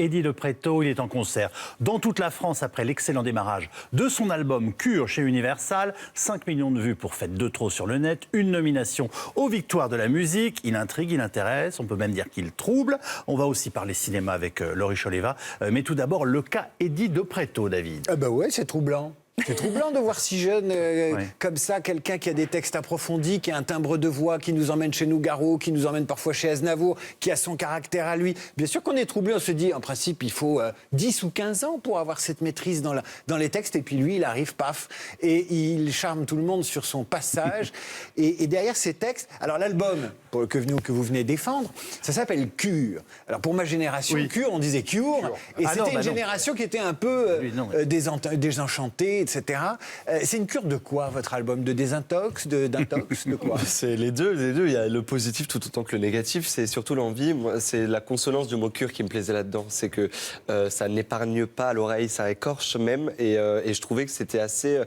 Eddie de Pretto, il est en concert dans toute la France après l'excellent démarrage de son album Cure chez Universal. 5 millions de vues pour Fête de trop sur le net, une nomination aux victoires de la musique. Il intrigue, il intéresse, on peut même dire qu'il trouble. On va aussi parler cinéma avec Laurie Choleva. Mais tout d'abord, le cas Eddie de Pretto, David. Ah bah ouais, c'est troublant. C'est troublant de voir si jeune comme ça, quelqu'un qui a des textes approfondis, qui a un timbre de voix, qui nous emmène chez Nougaro, qui nous emmène parfois chez Aznavour, qui a son caractère à lui. Bien sûr qu'on est troublé, on se dit, en principe, il faut 10 ou 15 ans pour avoir cette maîtrise dans les textes. Et puis lui, il arrive, paf, et il charme tout le monde sur son passage. et derrière ces textes, alors l'album que vous venez défendre, ça s'appelle Cure. Alors pour ma génération, Cure, on disait Cure. Et c'était une génération qui était un peu désenchantée, etc. C'est une cure de quoi, votre album? De désintox, d'intox, de quoi? C'est les deux. Il y a le positif tout autant que le négatif. C'est surtout l'envie. Moi, c'est la consonance du mot cure qui me plaisait là-dedans. C'est que ça n'épargne pas à l'oreille, ça écorche même. Et je trouvais que c'était assez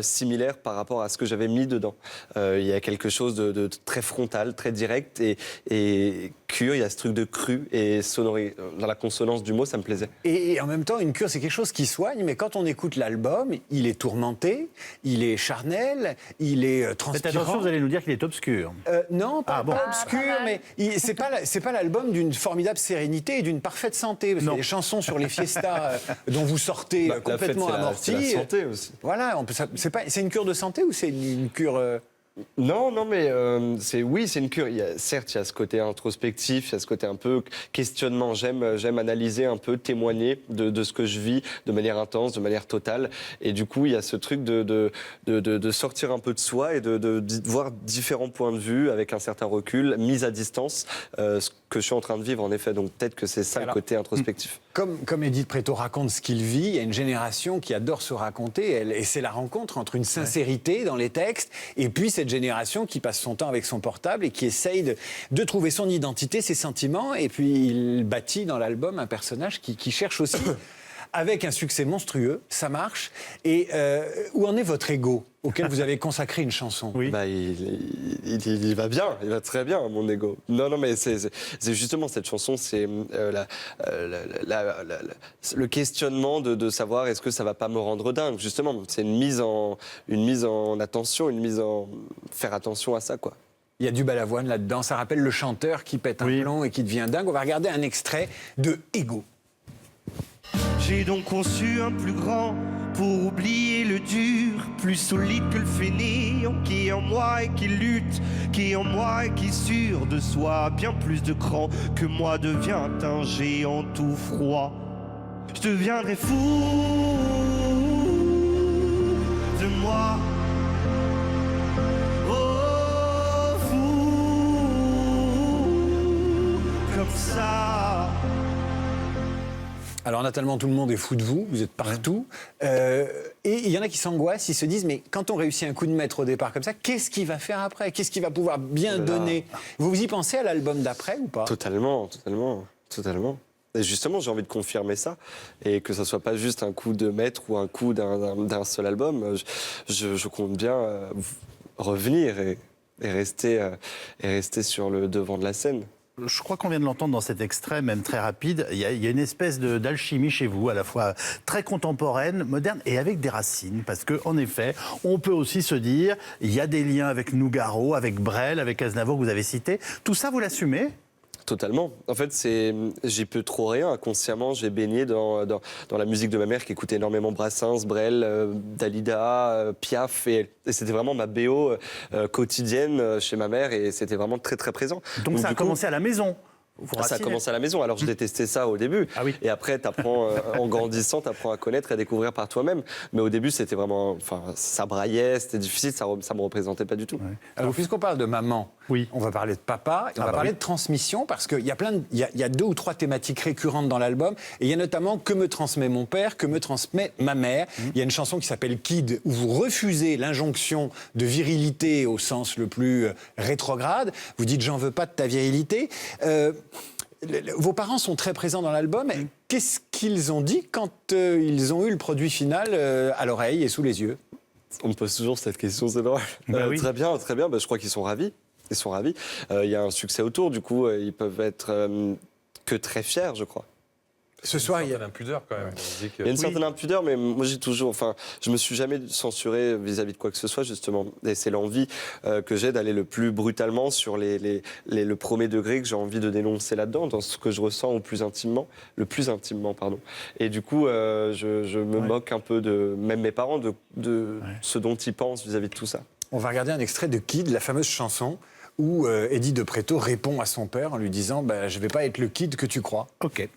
similaire par rapport à ce que j'avais mis dedans. Il y a quelque chose de très frontal, très direct. Et cure, il y a ce truc de cru et sonoré. Dans la consonance du mot, ça me plaisait. Et en même temps, une cure, c'est quelque chose qui soigne. Mais quand on écoute l'album, il est tourmenté, il est charnel, il est transpirant. Faites attention, vous allez nous dire qu'il est obscur. Non, pas obscur, mais c'est pas l'album d'une formidable sérénité et d'une parfaite santé. Parce qu'il y a des chansons sur les fiestas dont vous sortez complètement amortis. C'est la santé aussi. Voilà, c'est une cure de santé ou c'est une cure... Non, mais c'est une cure. Certes, il y a ce côté introspectif, il y a ce côté un peu questionnement. J'aime analyser un peu, témoigner de ce que je vis de manière intense, de manière totale. Et du coup, il y a ce truc de sortir un peu de soi et de voir différents points de vue avec un certain recul, mise à distance, ce que je suis en train de vivre en effet. Donc peut-être que c'est ça le côté introspectif. Comme Eddie de Pretto raconte ce qu'il vit, il y a une génération qui adore se raconter, et c'est la rencontre entre une sincérité dans les textes et puis cette génération qui passe son temps avec son portable et qui essaye de trouver son identité, ses sentiments, et puis il bâtit dans l'album un personnage qui cherche aussi, avec un succès monstrueux, ça marche. Et où en est votre ego auquel vous avez consacré une chanson? Bah, il va bien, il va très bien, mon ego. Non, mais c'est justement cette chanson, c'est le questionnement de savoir est-ce que ça va pas me rendre dingue. Justement, c'est une mise en attention, faire attention à ça, quoi. Il y a du balavoine là-dedans, ça rappelle le chanteur qui pète un plomb et qui devient dingue. On va regarder un extrait de Ego. J'ai donc conçu un plus grand pour oublier le dur, plus solide que le fainéant qui est en moi et qui lutte, qui est en moi et qui est sûr de soi, bien plus de cran que moi devient un géant tout froid. Je deviendrai fou de moi. Oh, fou comme ça. Alors naturellement, tout le monde est fou de vous, vous êtes partout. Et il y en a qui s'angoissent, ils se disent, mais quand on réussit un coup de maître au départ comme ça, qu'est-ce qu'il va faire après? Qu'est-ce qu'il va pouvoir bien donner? Vous y pensez à l'album d'après ou pas? Totalement. Et justement, j'ai envie de confirmer ça, et que ça soit pas juste un coup de maître ou un coup d'un seul album. Je compte bien revenir et rester sur le devant de la scène. Je crois qu'on vient de l'entendre dans cet extrait, même très rapide. Il y a une espèce d'alchimie chez vous, à la fois très contemporaine, moderne et avec des racines. Parce qu'en effet, on peut aussi se dire, il y a des liens avec Nougaro, avec Brel, avec Aznavour que vous avez cité. Tout ça, vous l'assumez ? Totalement. En fait, j'y peux trop rien. Inconsciemment, j'ai baigné dans la musique de ma mère qui écoutait énormément Brassens, Brel, Dalida, Piaf. Et c'était vraiment ma BO quotidienne chez ma mère, et c'était vraiment très, très présent. Donc ça a commencé à la maison? Ça a commencé à la maison. Alors je détestais ça au début. Ah oui. Et après, en grandissant, t'apprends à connaître et à découvrir par toi-même. Mais au début, c'était vraiment, ça braillait, c'était difficile, ça me représentait pas du tout. Ouais. Alors puisqu'on parle de maman, on va parler de papa, et on va parler de transmission, parce qu'il y a il y a 2 ou 3 thématiques récurrentes dans l'album, et il y a notamment que me transmet mon père, que me transmet ma mère. Il y a une chanson qui s'appelle Kid, où vous refusez l'injonction de virilité au sens le plus rétrograde. Vous dites j'en veux pas de ta virilité. Vos parents sont très présents dans l'album. Qu'est-ce qu'ils ont dit quand ils ont eu le produit final à l'oreille et sous les yeux? On me pose toujours cette question, c'est drôle. Très bien. Je crois qu'ils sont ravis. Il y a un succès autour, du coup, ils peuvent être que très fiers, je crois. Ce soir, il y a une certaine impudeur quand même. Il y a une certaine impudeur, mais moi j'ai toujours, enfin, je me suis jamais censuré vis-à-vis de quoi que ce soit, justement. Et c'est l'envie que j'ai d'aller le plus brutalement sur le premier degré que j'ai envie de dénoncer là-dedans, dans ce que je ressens le plus intimement, pardon. Et du coup, je me moque un peu de, même mes parents, de ce dont ils pensent vis-à-vis de tout ça. On va regarder un extrait de Kid, la fameuse chanson où Eddie de Pretto répond à son père en lui disant « Je vais pas être le kid que tu crois ». Ok.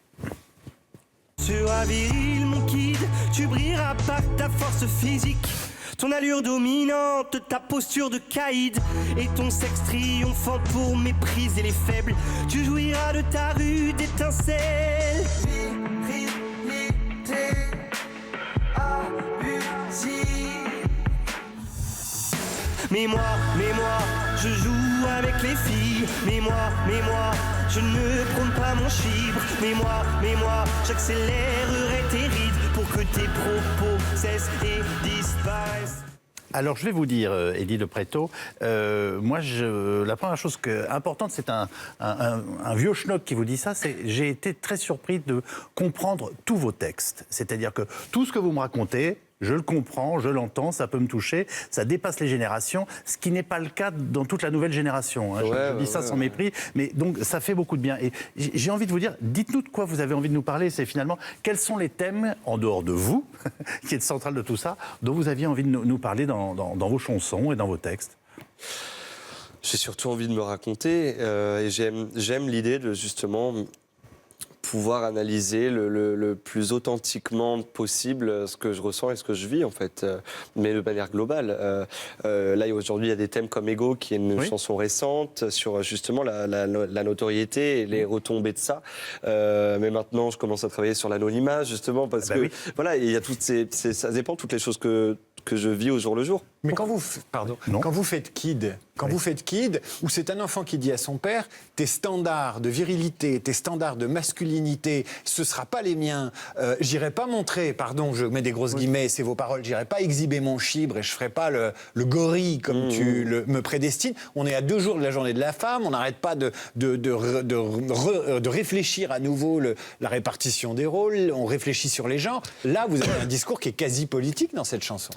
Tu seras viril, mon kid, tu brilleras par ta force physique, ton allure dominante, ta posture de caïd et ton sexe triomphant pour mépriser les faibles. Tu jouiras de ta rude étincelle. Virilité abusive. Mais moi, je joue avec les filles. Mais moi, je ne prône pas mon chibre. Mais moi, j'accélérerai tes rides pour que tes propos cessent et disparaissent. Alors, je vais vous dire, Eddie de Pretto, moi, la première chose importante, c'est un vieux schnock qui vous dit ça, c'est j'ai été très surpris de comprendre tous vos textes. C'est-à-dire que tout ce que vous me racontez, je le comprends, je l'entends, ça peut me toucher, ça dépasse les générations, ce qui n'est pas le cas dans toute la nouvelle génération. Hein. Je dis ça sans mépris, mais donc ça fait beaucoup de bien. Et j'ai envie de vous dire, dites-nous de quoi vous avez envie de nous parler. C'est finalement, quels sont les thèmes, en dehors de vous, qui est le central de tout ça, dont vous aviez envie de nous parler dans vos chansons et dans vos textes? J'ai surtout envie de me raconter et j'aime l'idée de justement pouvoir analyser le plus authentiquement possible ce que je ressens et ce que je vis en fait, mais de manière globale. Là aujourd'hui il y a des thèmes comme Ego qui est une chanson récente sur justement la notoriété et les retombées de ça. Mais maintenant je commence à travailler sur l'anonymat justement parce que voilà, il y a toutes ça dépend toutes les choses que je vis au jour le jour. Mais quand vous faites Kid, où c'est un enfant qui dit à son père, tes standards de virilité, tes standards de masculinité, ce ne sera pas les miens. J'irai pas montrer, pardon, je mets des grosses guillemets, c'est vos paroles, j'irai pas exhiber mon chibre et je ferai pas le gorille comme tu me prédestines. On est à 2 jours de la journée de la femme, on n'arrête pas de réfléchir à nouveau la répartition des rôles, on réfléchit sur les genres. Là, vous avez un discours qui est quasi politique dans cette chanson.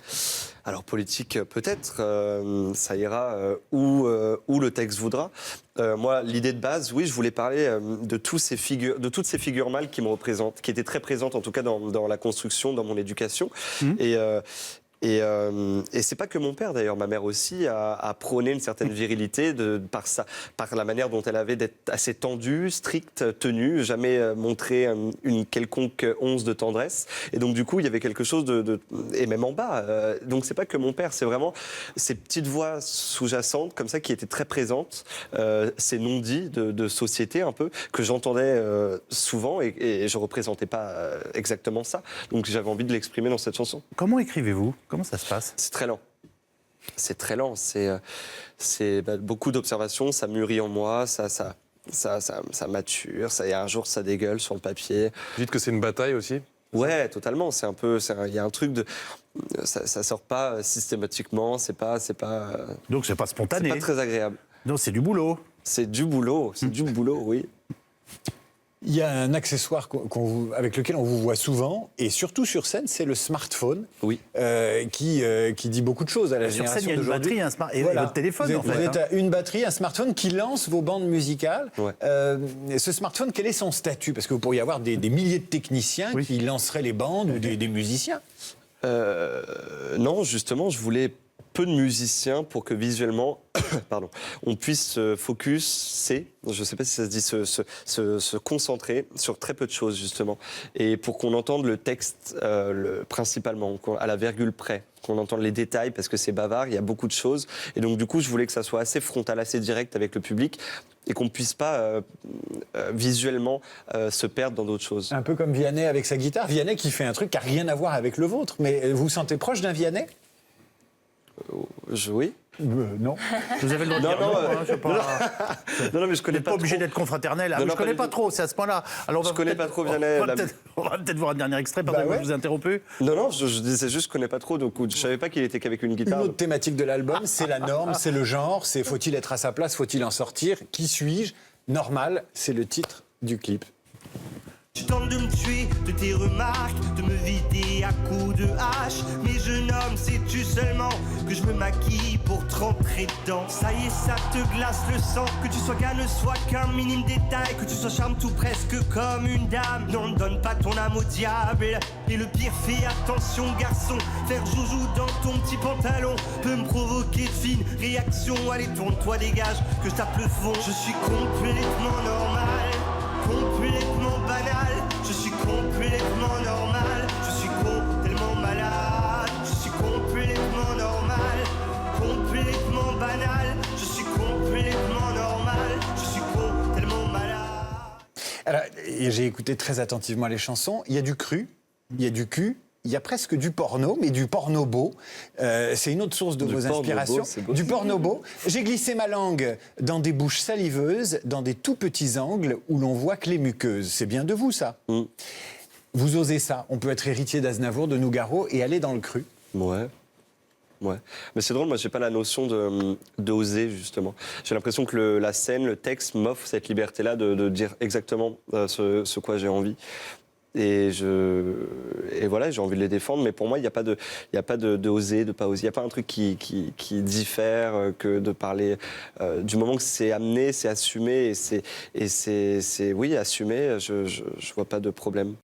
Alors politique peut-être, ça ira où le texte voudra. Moi, l'idée de base, oui, je voulais parler de toutes ces figures mâles qui me représentent, qui étaient très présentes en tout cas dans la construction, dans mon éducation. Et c'est pas que mon père d'ailleurs, ma mère aussi a prôné une certaine virilité par la manière dont elle avait d'être assez tendue, stricte, tenue, jamais montré une quelconque once de tendresse. Et donc du coup il y avait quelque chose et même en bas. Donc c'est pas que mon père, c'est vraiment ces petites voix sous-jacentes comme ça qui étaient très présentes, ces non-dits de société un peu que j'entendais souvent et je représentais pas exactement ça. Donc j'avais envie de l'exprimer dans cette chanson. Comment écrivez-vous ? Comment ça se passe ? C'est très lent. C'est très lent. C'est beaucoup d'observations. Ça mûrit en moi. Ça mature. Il y a un jour, ça dégueule sur le papier. Vous dites que c'est une bataille aussi ? Ouais, totalement. C'est un peu. Il y a un truc de. Ça sort pas systématiquement. C'est pas. Donc c'est pas spontané. C'est pas très agréable. Non, c'est du boulot. C'est du boulot. C'est du boulot, oui. Il y a un accessoire avec lequel on vous voit souvent, et surtout sur scène, c'est le smartphone, qui dit beaucoup de choses à la génération d'aujourd'hui. Sur scène, il y a une batterie, un smartphone, et votre téléphone, en fait. Vous êtes à une batterie, un smartphone qui lance vos bandes musicales. Ouais. Ce smartphone, quel est son statut ? Parce que vous pourriez avoir des milliers de techniciens qui lanceraient les bandes, ou des musiciens. Non, justement, je voulais peu de musiciens pour que visuellement, on puisse se focus, je ne sais pas si ça se dit, se concentrer sur très peu de choses justement, et pour qu'on entende le texte principalement, à la virgule près, qu'on entende les détails parce que c'est bavard, il y a beaucoup de choses, et donc du coup je voulais que ça soit assez frontal, assez direct avec le public, et qu'on ne puisse pas visuellement se perdre dans d'autres choses. Un peu comme Vianney avec sa guitare, Vianney qui fait un truc qui n'a rien à voir avec le vôtre, mais vous vous sentez proche d'un Vianney ? Oui. Non. Vous avez le droit de dire non, je sais pas. Non, mais je connais pas obligé d'être confraternel. Je ne connais pas trop, c'est à ce point-là. Alors, je connais pas trop Vianney. On va peut-être voir un dernier extrait, pardon, je vous ai interrompu. Non, je disais juste je connais pas trop, donc je savais pas qu'il était qu'avec une guitare. Une autre thématique de l'album, c'est la norme, c'est le genre, c'est faut-il être à sa place, faut-il en sortir, qui suis-je ? Normal, c'est le titre du clip. Tu tentes de me tuer de tes remarques, de me vider à coups de hache. Mais jeune homme, sais-tu seulement que je me maquille pour te rentrer dedans? Ça y est, ça te glace le sang. Que tu sois gars ne soit qu'un minime détail. Que tu sois charme tout presque comme une dame. Non, ne donne pas ton âme au diable. Et le pire, fais attention garçon. Faire joujou dans ton petit pantalon peut me provoquer de fines réactions. Allez, tourne-toi, dégage, que je tape le fond. Je suis complètement normal, complètement banal. Je suis complètement normal. Je suis tellement malade. Je suis complètement normal, complètement banal. Je suis complètement normal. Je suis tellement malade. Alors, j'ai écouté très attentivement les chansons. Il y a du cru, il y a du cul. Il y a presque du porno, mais du porno beau. C'est une autre source de vos inspirations. Du porno beau. J'ai glissé ma langue dans des bouches saliveuses, dans des tout petits angles où l'on voit que les muqueuses. C'est bien de vous, ça. Vous osez ça. On peut être héritier d'Aznavour, de Nougaro et aller dans le cru. Ouais. Mais c'est drôle, moi, j'ai pas la notion d'oser, justement. J'ai l'impression que la scène, le texte m'offre cette liberté-là de dire exactement ce quoi j'ai envie. Et voilà, j'ai envie de les défendre, mais pour moi, il n'y a pas de oser, de pas oser. Il n'y a pas un truc qui diffère que de parler. Du moment que c'est amené, c'est assumé, et c'est oui, assumé, je vois pas de problème.